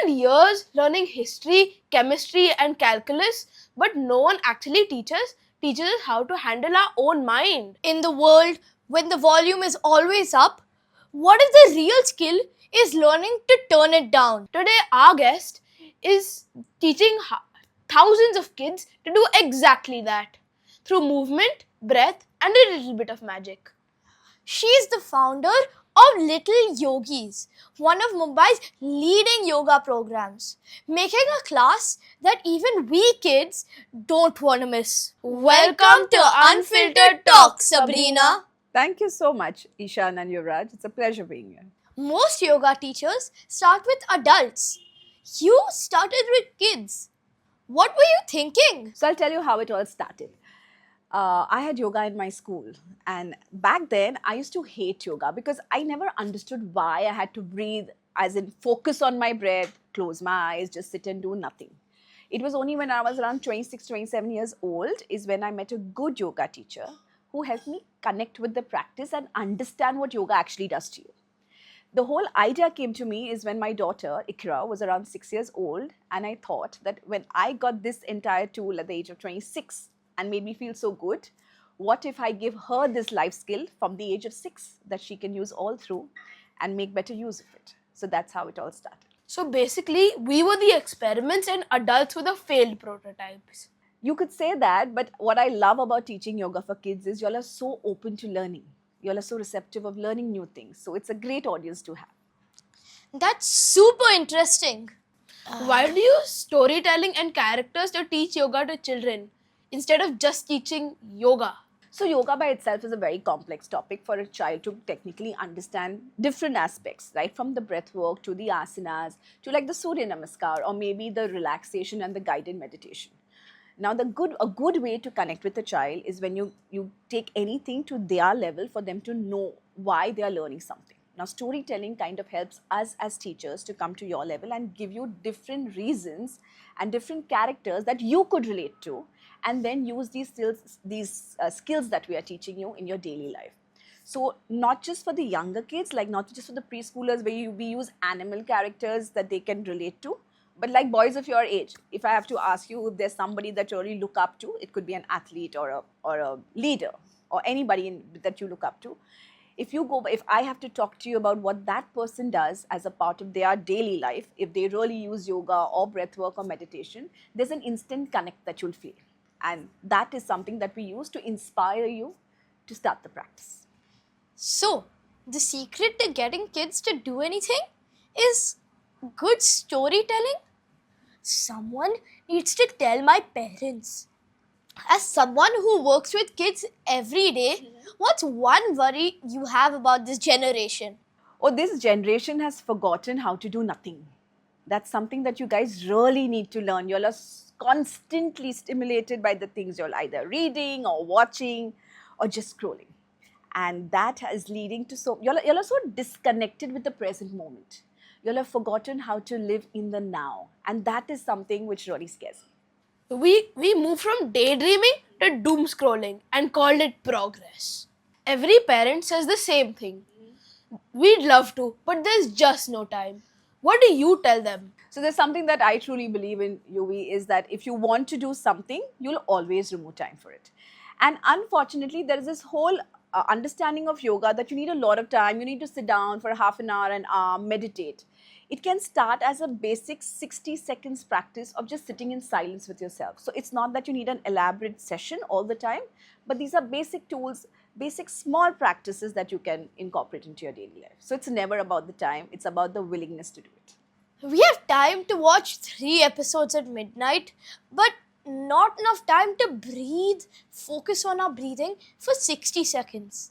years learning history, chemistry, and calculus, but no one actually teaches us how to handle our own mind. In the world when the volume is always up, what if the real skill is learning to turn it down? Today, our guest is teaching thousands of kids to do exactly that through movement, breath, and a little bit of magic. She is the founder of Little Yogis, one of Mumbai's leading yoga programs, making a class that even we kids don't want to miss. Welcome to Unfiltered Talk, Sabrina. Thank you so much, Ishan and Yuvraj. It's a pleasure being here. Most yoga teachers start with adults. You started with kids. What were you thinking? So I'll tell you how it all started. I had yoga in my school, and back then I used to hate yoga because I never understood why I had to breathe, as in focus on my breath, close my eyes, just sit and do nothing. It was only when I was around 26, 27 years old is when I met a good yoga teacher who helped me connect with the practice and understand what yoga actually does to you. The whole idea came to me is when my daughter, Ikra, was around 6 years old, and I thought that when I got this entire tool at the age of 26 and made me feel so good, what if I give her this life skill from the age of 6 that she can use all through and make better use of it? So that's how it all started. So basically, we were the experiments and adults were the failed prototypes. You could say that, but what I love about teaching yoga for kids is y'all are so open to learning. Y'all are so receptive of learning new things. So it's a great audience to have. That's super interesting. Why do you use storytelling and characters to teach yoga to children instead of just teaching yoga? So yoga by itself is a very complex topic for a child to technically understand different aspects, right? From the breath work to the asanas to like the Surya Namaskar or maybe the relaxation and the guided meditation. Now, a good way to connect with a child is when you take anything to their level for them to know why they are learning something. Now, storytelling kind of helps us as teachers to come to your level and give you different reasons and different characters that you could relate to, and then use these skills that we are teaching you in your daily life. So, not just for the younger kids, like not just for the preschoolers where we use animal characters that they can relate to, but like boys of your age, if I have to ask you if there's somebody that you really look up to, it could be an athlete or a leader or anybody that you look up to. If I have to talk to you about what that person does as a part of their daily life, if they really use yoga or breath work or meditation, there's an instant connect that you'll feel. And that is something that we use to inspire you to start the practice. So, the secret to getting kids to do anything is good storytelling. Someone needs to tell my parents. As someone who works with kids every day, what's one worry you have about this generation? Oh, this generation has forgotten how to do nothing. That's something that you guys really need to learn. You're constantly stimulated by the things you're either reading or watching or just scrolling. And that is leading to you're so disconnected with the present moment. You'll have forgotten how to live in the now. And that is something which really scares me. We moved from daydreaming to doom scrolling and called it progress. Every parent says the same thing. We'd love to, but there's just no time. What do you tell them? So there's something that I truly believe in, UV, is that if you want to do something, you'll always remove time for it. And unfortunately, there is this whole understanding of yoga that you need a lot of time. You need to sit down for half an hour and meditate. It can start as a basic 60 seconds practice of just sitting in silence with yourself. So it's not that you need an elaborate session all the time, but these are basic tools, basic small practices that you can incorporate into your daily life. So it's never about the time, it's about the willingness to do it. We have time to watch 3 episodes at midnight, but not enough time to breathe, focus on our breathing for 60 seconds.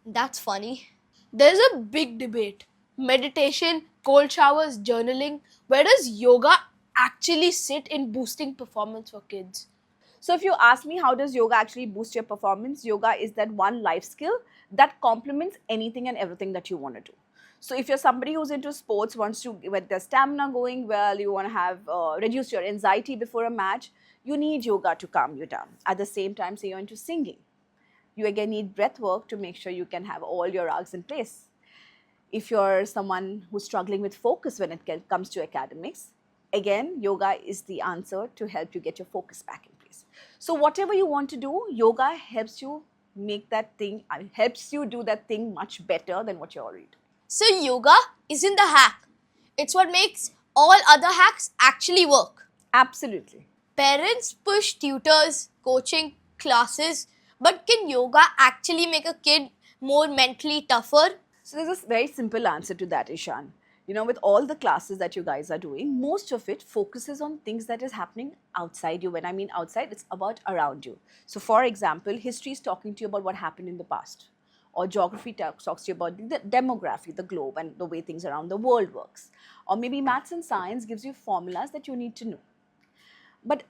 That's funny. There's a big debate. Meditation, cold showers, journaling. Where does yoga actually sit in boosting performance for kids? So if you ask me how does yoga actually boost your performance, yoga is that one life skill that complements anything and everything that you want to do. So if you're somebody who's into sports, wants to get their stamina going well, you want to have reduce your anxiety before a match, you need yoga to calm you down. At the same time, say you're into singing, you again need breath work to make sure you can have all your rags in place. If you're someone who's struggling with focus when it comes to academics, again, yoga is the answer to help you get your focus back in place. So whatever you want to do, yoga helps you make that thing, helps you do that thing much better than what you're already doing. So yoga isn't the hack. It's what makes all other hacks actually work. Absolutely. Parents push tutors, coaching, classes, but can yoga actually make a kid more mentally tougher? So there's a very simple answer to that, Ishan. You know, with all the classes that you guys are doing, most of it focuses on things that is happening outside you. When I mean outside, it's about around you. So for example, history is talking to you about what happened in the past. Or geography talks to you about the demography, the globe, and the way things around the world works. Or maybe maths and science gives you formulas that you need to know. But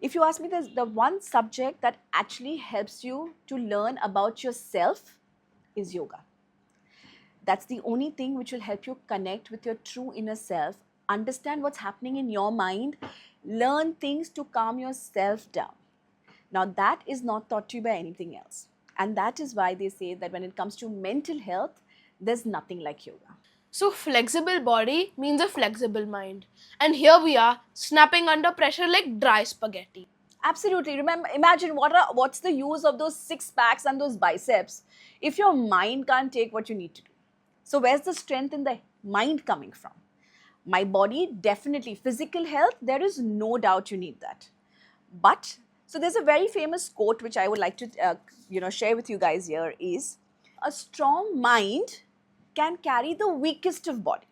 if you ask me, there's the one subject that actually helps you to learn about yourself is yoga. That's the only thing which will help you connect with your true inner self, understand what's happening in your mind, learn things to calm yourself down. Now, that is not taught to you by anything else. And that is why they say that when it comes to mental health, there's nothing like yoga. So, flexible body means a flexible mind. And here we are, snapping under pressure like dry spaghetti. Absolutely. Remember, imagine what's the use of those six packs and those biceps if your mind can't take what you need to do. So where's the strength in the mind coming from? My body, definitely. Physical health, there is no doubt you need that. But, so there's a very famous quote which I would like to share with you guys here is, a strong mind can carry the weakest of body.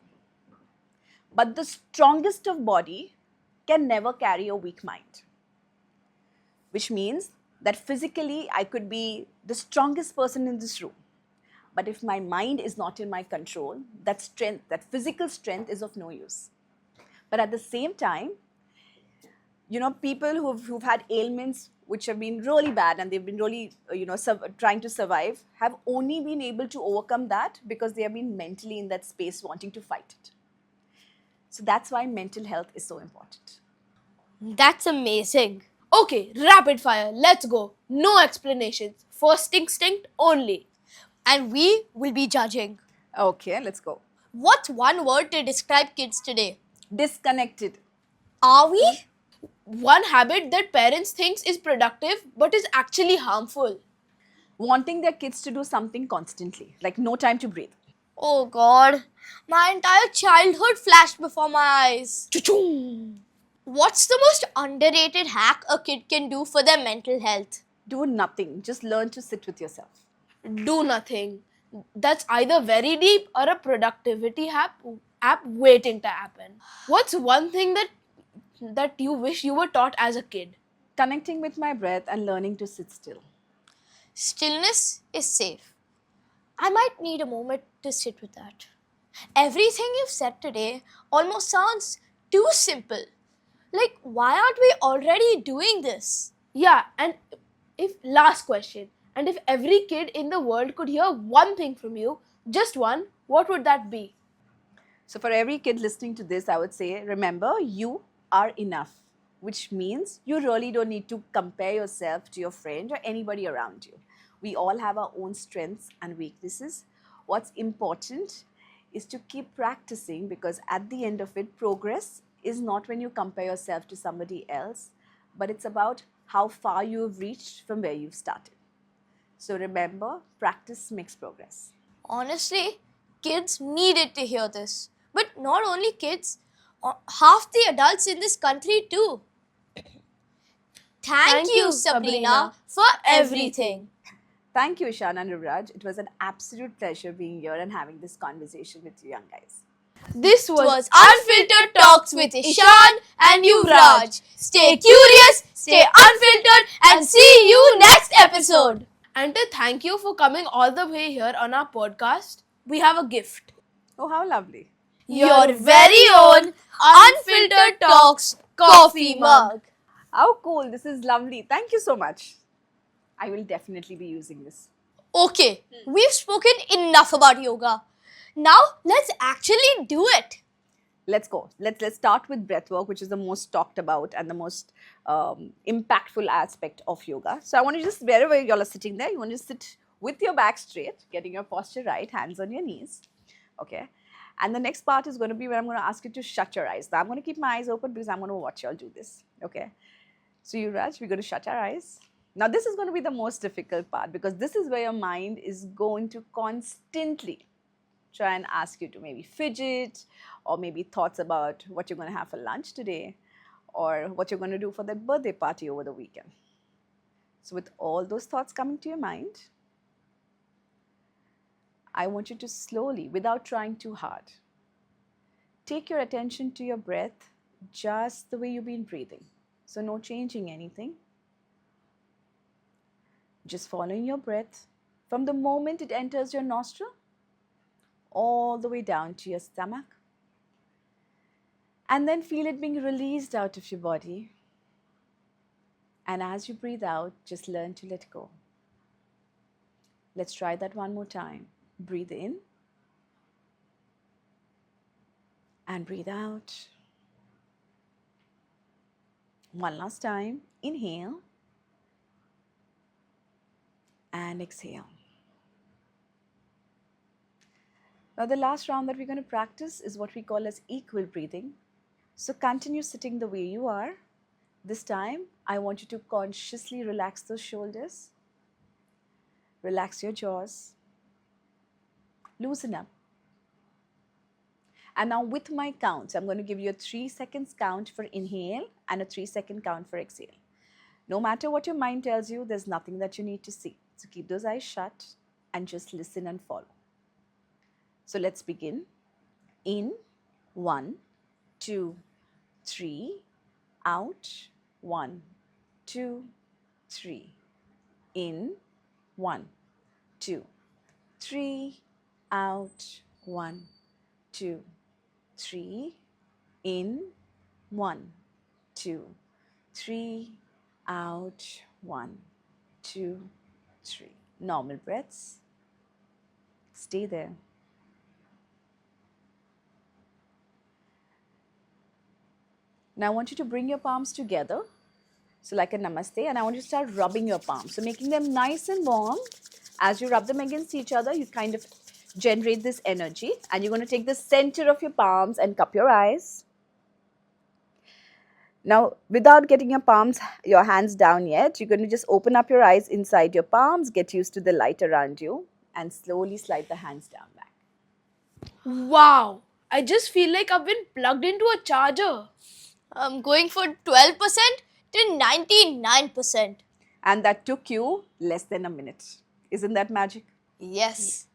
But the strongest of body can never carry a weak mind. Which means that physically I could be the strongest person in this room. But if my mind is not in my control, that strength, that physical strength is of no use. But at the same time, you know, people who've had ailments which have been really bad and they've been really, trying to survive, have only been able to overcome that because they have been mentally in that space wanting to fight it. So that's why mental health is so important. That's amazing. Okay, rapid fire, let's go. No explanations. First instinct only. And we will be judging. Okay, let's go. What's one word to describe kids today? Disconnected. Are we? One habit that parents think is productive but is actually harmful. Wanting their kids to do something constantly, like no time to breathe. Oh God, my entire childhood flashed before my eyes. Choo-choo. What's the most underrated hack a kid can do for their mental health? Do nothing, just learn to sit with yourself. Do nothing. That's either very deep or a productivity app waiting to happen. What's one thing that you wish you were taught as a kid? Connecting with my breath and learning to sit still. Stillness is safe. I might need a moment to sit with that. Everything you've said today almost sounds too simple. Like, why aren't we already doing this? Yeah, and last question. And if every kid in the world could hear one thing from you, just one, what would that be? So for every kid listening to this, I would say, remember, you are enough, which means you really don't need to compare yourself to your friend or anybody around you. We all have our own strengths and weaknesses. What's important is to keep practicing, because at the end of it, progress is not when you compare yourself to somebody else, but it's about how far you have reached from where you've started. So remember, practice makes progress. Honestly, kids needed to hear this. But not only kids, half the adults in this country too. Thank you, Sabrina, for everything. Thank you, Ishan and Yuvraj. It was an absolute pleasure being here and having this conversation with you young guys. This It was Unfiltered Talks with Ishan and Yuvraj. Stay curious, stay unfiltered, and see you next episode. And to thank you for coming all the way here on our podcast, we have a gift. Oh, how lovely. Your very own Unfiltered Talks coffee mug. How cool. This is lovely. Thank you so much. I will definitely be using this. Okay, we've spoken enough about yoga. Now let's actually do it. Let's go. Let's start with breathwork, which is the most talked about and the most impactful aspect of yoga. So I want to just, wherever y'all are sitting there, you want to sit with your back straight, getting your posture right, hands on your knees. Okay. And the next part is going to be where I'm going to ask you to shut your eyes. Now, I'm going to keep my eyes open because I'm going to watch y'all do this. Okay. So, Yuvraj, we're going to shut our eyes. Now, this is going to be the most difficult part because this is where your mind is going to constantly try and ask you to maybe fidget, or maybe thoughts about what you're going to have for lunch today, or what you're going to do for that birthday party over the weekend. So, with all those thoughts coming to your mind, I want you to slowly, without trying too hard, take your attention to your breath just the way you've been breathing. So, no changing anything. Just following your breath from the moment it enters your nostril all the way down to your stomach. And then feel it being released out of your body. And as you breathe out, just learn to let go. Let's try that one more time. Breathe in and breathe out. One last time. Inhale and exhale. Now, the last round that we're going to practice is what we call as equal breathing. So, continue sitting the way you are. This time, I want you to consciously relax those shoulders, relax your jaws, loosen up. And now, with my counts, I'm going to give you a 3 seconds count for inhale and a 3-second count for exhale. No matter what your mind tells you, there's nothing that you need to see. So, keep those eyes shut and just listen and follow. So, let's begin. In, 1, 2, 3, out, 1, 2, 3, in, 1, 2, 3, out, 1, 2, 3, in, 1, 2, 3, out, 1, 2, 3. Normal breaths. Stay there. Now, I want you to bring your palms together, so like a namaste, and I want you to start rubbing your palms. So, making them nice and warm. As you rub them against each other, you kind of generate this energy, and you're going to take the center of your palms and cup your eyes. Now, without getting your hands down yet, you're going to just open up your eyes inside your palms, get used to the light around you, and slowly slide the hands down back. Wow, I just feel like I've been plugged into a charger. I'm going for 12% to 99%. And that took you less than a minute. Isn't that magic? Yes.